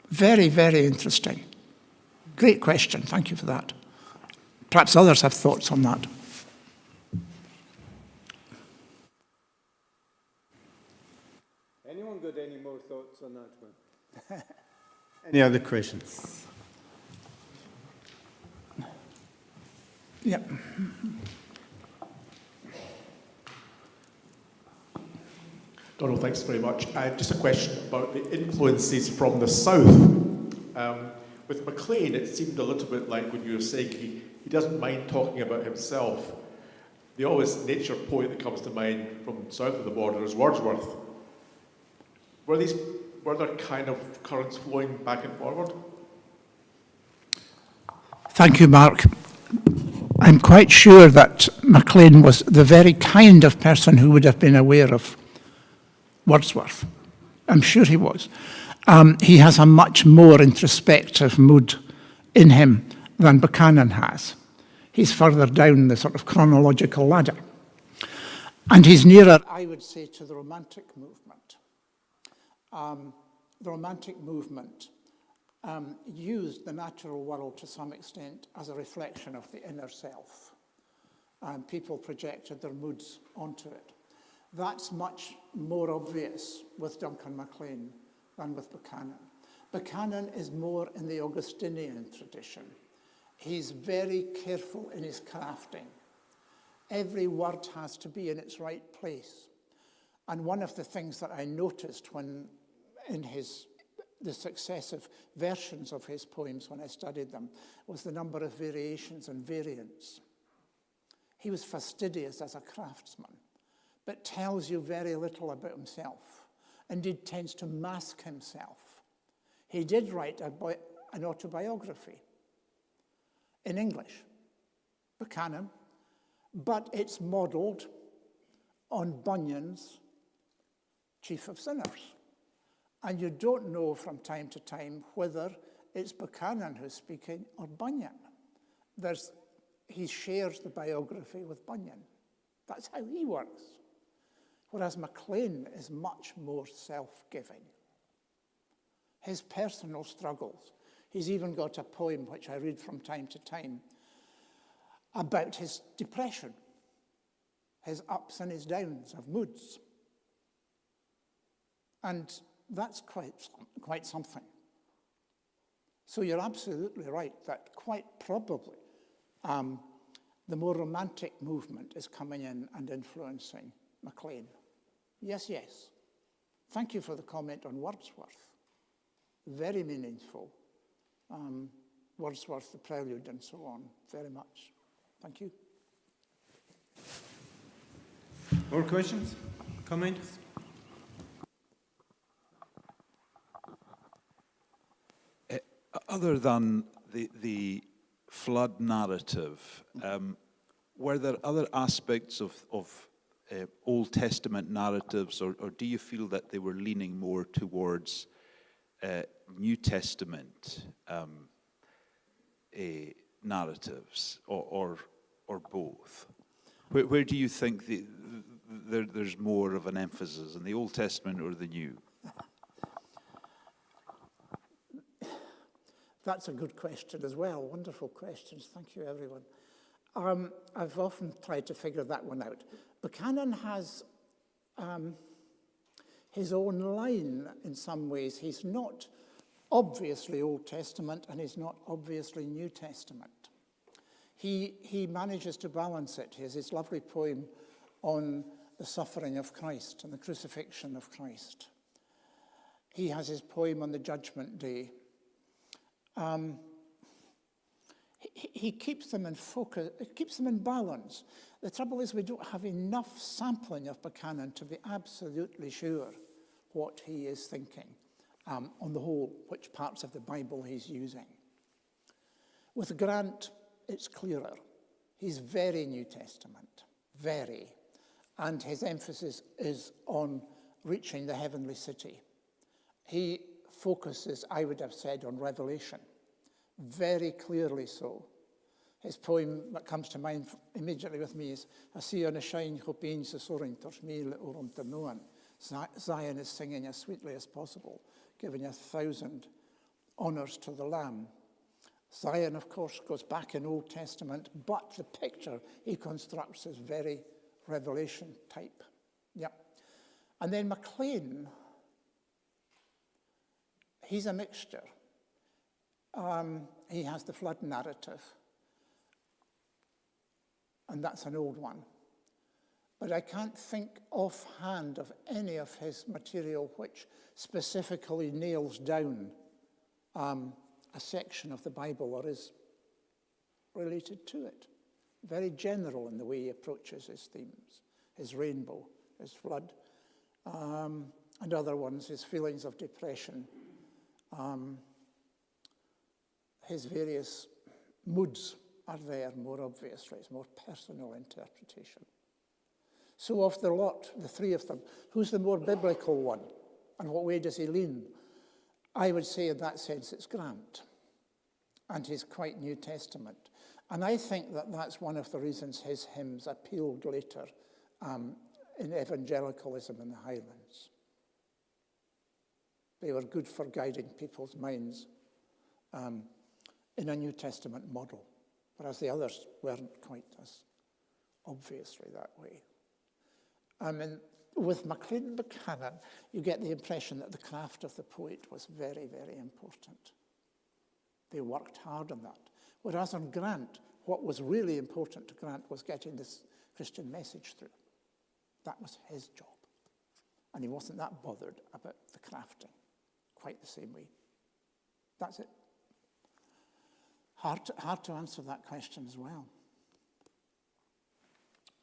Very, very interesting. Great question. Thank you for that. Perhaps others have thoughts on that. Anyone got any more thoughts on that one? Any other questions? Yep. Donald, thanks very much. Just a question about the influences from the south. With Maclean, it seemed a little bit like when you were saying he doesn't mind talking about himself. The always nature poet that comes to mind from south of the border is Wordsworth. Were there kind of currents flowing back and forward? Thank you, Mark. I'm quite sure that Maclean was the very kind of person who would have been aware of Wordsworth. I'm sure he was. He has a much more introspective mood in him than Buchanan has. He's further down the sort of chronological ladder. And he's nearer, I would say, to the Romantic movement. The Romantic movement used the natural world to some extent as a reflection of the inner self. People projected their moods onto it. That's much more obvious with Duncan Maclean than with Buchanan. Buchanan is more in the Augustinian tradition. He's very careful in his crafting. Every word has to be in its right place. And one of the things that I noticed when in the successive versions of his poems when I studied them was the number of variations and variants. He was fastidious as a craftsman. but tells you very little about himself. Indeed, tends to mask himself. He did write an autobiography in English, Buchanan, but it's modelled on Bunyan's Chief of Sinners. And you don't know from time to time whether it's Buchanan who's speaking or Bunyan. He shares the biography with Bunyan. That's how he works. Whereas Maclean is much more self-giving. His personal struggles. He's even got a poem, which I read from time to time, about his depression, his ups and his downs of moods. And that's quite something. So you're absolutely right that quite probably the more romantic movement is coming in and influencing Maclean. Yes, yes. Thank you for the comment on Wordsworth. Very meaningful. Wordsworth, the Prelude, and so on. Very much. Thank you. More questions? Comments? Other than the flood narrative, were there other aspects of Old Testament narratives, or do you feel that they were leaning more towards New Testament narratives, or both? Where do you think there's more of an emphasis, in the Old Testament or the New? That's a good question as well. Wonderful questions. Thank you, everyone. I've often tried to figure that one out. Buchanan has his own line in some ways. He's not obviously Old Testament and he's not obviously New Testament. He manages to balance it. He has his lovely poem on the suffering of Christ and the crucifixion of Christ. He has his poem on the Judgment Day. He keeps them in focus, keeps them in balance. The trouble is we don't have enough sampling of Buchanan to be absolutely sure what he is thinking, on the whole, which parts of the Bible he's using. With Grant, it's clearer. He's very New Testament, very. And his emphasis is on reaching the heavenly city. He focuses, I would have said, on Revelation, very clearly so. His poem that comes to mind immediately with me is "A sea on a shine hopeins is soaring tors me little rum to noan." Zion is singing as sweetly as possible, giving 1,000 honours to the Lamb. Zion, of course, goes back in Old Testament, but the picture he constructs is very Revelation type. Yeah. And then Maclean, he's a mixture. He has the flood narrative, and that's an old one. But I can't think offhand of any of his material which specifically nails down a section of the Bible or is related to it. Very general in the way he approaches his themes, his rainbow, his flood, and other ones, his feelings of depression, his various moods are there more obviously. It's more personal interpretation. So of the lot, the three of them, who's the more biblical one? And what way does he lean? I would say in that sense it's Grant. And he's quite New Testament. And I think that that's one of the reasons his hymns appealed later in evangelicalism in the Highlands. They were good for guiding people's minds in a New Testament model, whereas the others weren't quite as obviously that way. With Maclean Buchanan, you get the impression that the craft of the poet was very, very important. They worked hard on that. Whereas on Grant, what was really important to Grant was getting this Christian message through. That was his job. And he wasn't that bothered about the crafting, quite the same way. That's it. Hard to answer that question as well.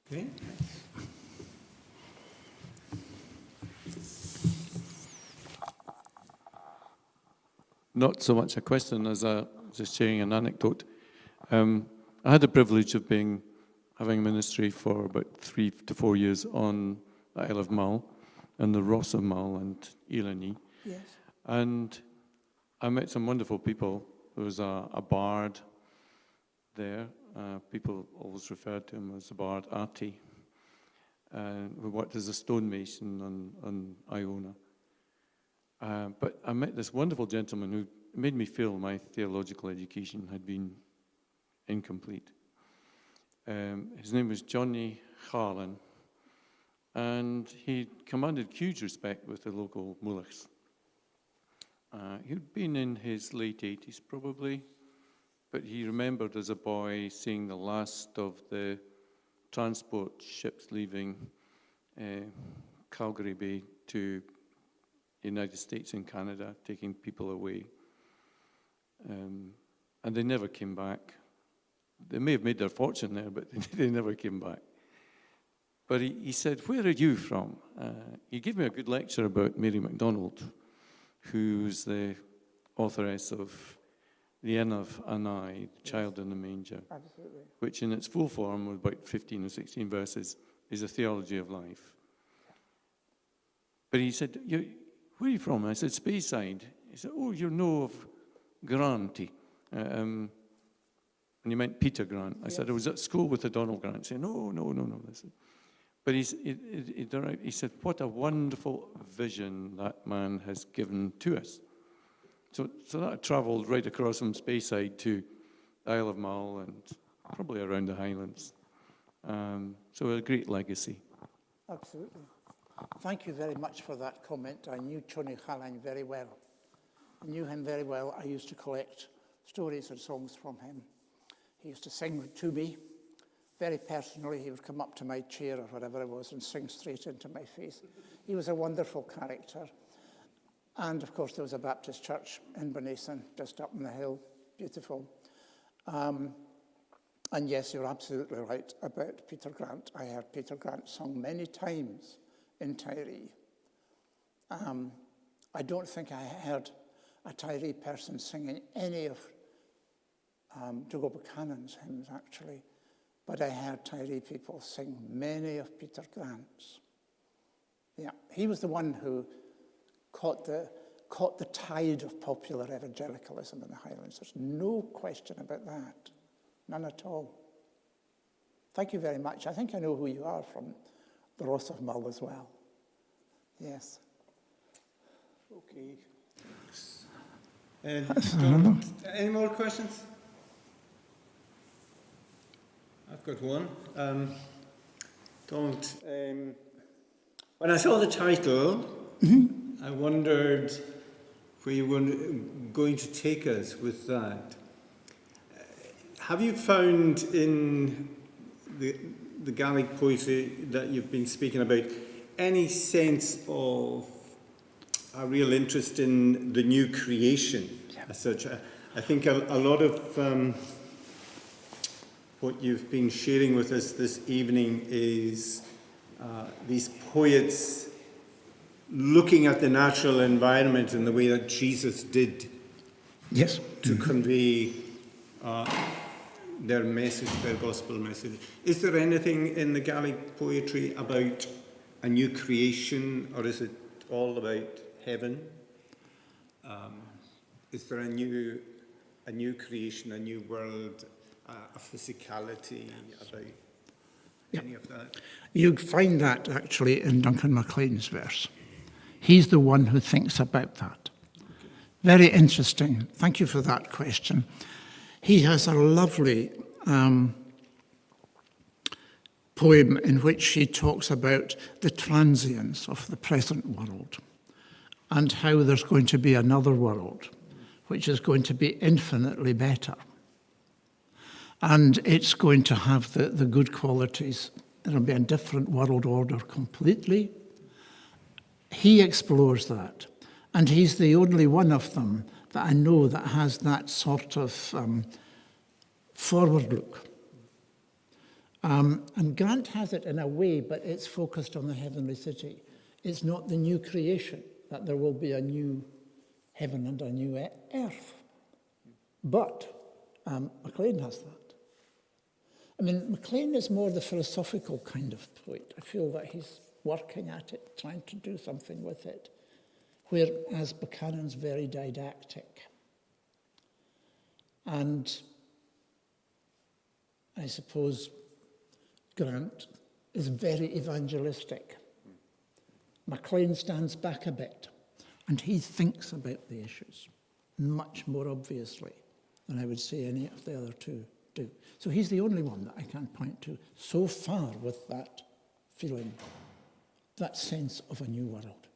Okay. not so much a question as just sharing an anecdote. I had the privilege of having ministry for about 3 to 4 years on the Isle of Mull and the Ross of Mull and Eilani. Yes. And I met some wonderful people. There was a bard there. People always referred to him as the bard Ati, who worked as a stonemason on Iona. But I met this wonderful gentleman who made me feel my theological education had been incomplete. His name was Johnny Harlan, and he commanded huge respect with the local mullahs. He'd been in his late 80s probably, but he remembered as a boy seeing the last of the transport ships leaving Calgary Bay to the United States and Canada, taking people away. And they never came back. They may have made their fortune there, but they never came back. But he said, "Where are you from?" He gave me a good lecture about Mary MacDonald, who's the authoress of The Inn of Anai, The Child in the Manger, Absolutely. which in its full form, with about 15 or 16 verses, is a theology of life. But he said, "Where are you from?" I said, "Speyside." He said, "Oh, you know of Granty." And he meant Peter Grant. I said, "I was at school with the Donald Grant." He said, No. But he said, "What a wonderful vision that man has given to us." So that travelled right across from Speyside to Isle of Mull and probably around the Highlands. So a great legacy. Absolutely. Thank you very much for that comment. I knew Johnny Harlan very well. I knew him very well. I used to collect stories and songs from him. He used to sing to me very personally. He would come up to my chair or whatever it was and sing straight into my face. He was a wonderful character. And, of course, there was a Baptist church in Bonnason, just up on the hill. Beautiful. And, yes, you're absolutely right about Peter Grant. I heard Peter Grant sung many times in Tyree. I don't think I heard a Tyree person singing any of Dougal Buchanan's hymns, actually. But I heard Tyree people sing many of Peter Grant's. Yeah, he was the one who caught the tide of popular evangelicalism in the Highlands. There's no question about that. None at all. Thank you very much. I think I know who you are from the Ross of Mull as well. Yes. Okay. Any more questions? I've got one. When I saw the title, I wondered where you were going to take us with that. Have you found in the Gaelic poetry that you've been speaking about any sense of a real interest in the new creation as such? I think a lot of what you've been sharing with us this evening is these poets looking at the natural environment in the way that Jesus did. Yes. To convey their message, their gospel message. Is there anything in the Gaelic poetry about a new creation, or is it all about heaven? Is there a new creation, a new world, a physicality about any of that? You find that actually in Duncan MacLean's verse. He's the one who thinks about that. Very interesting. Thank you for that question. He has a lovely poem in which he talks about the transience of the present world and how there's going to be another world which is going to be infinitely better. And it's going to have the good qualities. It'll be a different world order completely. He explores that. And he's the only one of them that I know that has that sort of forward look. And Grant has it in a way, but it's focused on the heavenly city. It's not the new creation, that there will be a new heaven and a new earth. But MacLean has that. I mean, MacLean is more the philosophical kind of poet. I feel that he's working at it, trying to do something with it, whereas Buchanan's very didactic. And I suppose Grant is very evangelistic. MacLean stands back a bit, and he thinks about the issues much more obviously than I would say any of the other two do. So he's the only one that I can point to so far with that feeling, that sense of a new world.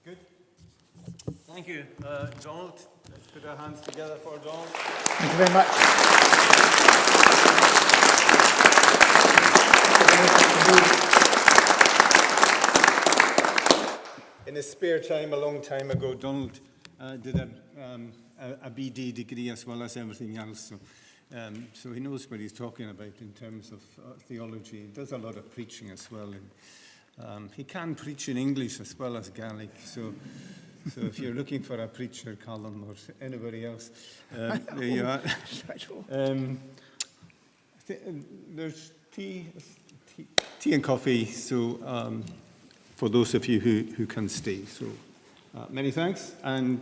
Good. Thank you, Donald. Let's put our hands together for Donald. Thank you very much. In his spare time, a long time ago, Donald did a BD degree as well as everything else. So he knows what he's talking about in terms of theology. He does a lot of preaching as well. And, he can preach in English as well as Gaelic. So if you're looking for a preacher, Callum, or anybody else, there you are. There's tea and coffee. So for those of you who can stay. So many thanks, and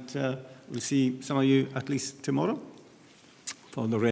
we'll see some of you at least tomorrow for the rest.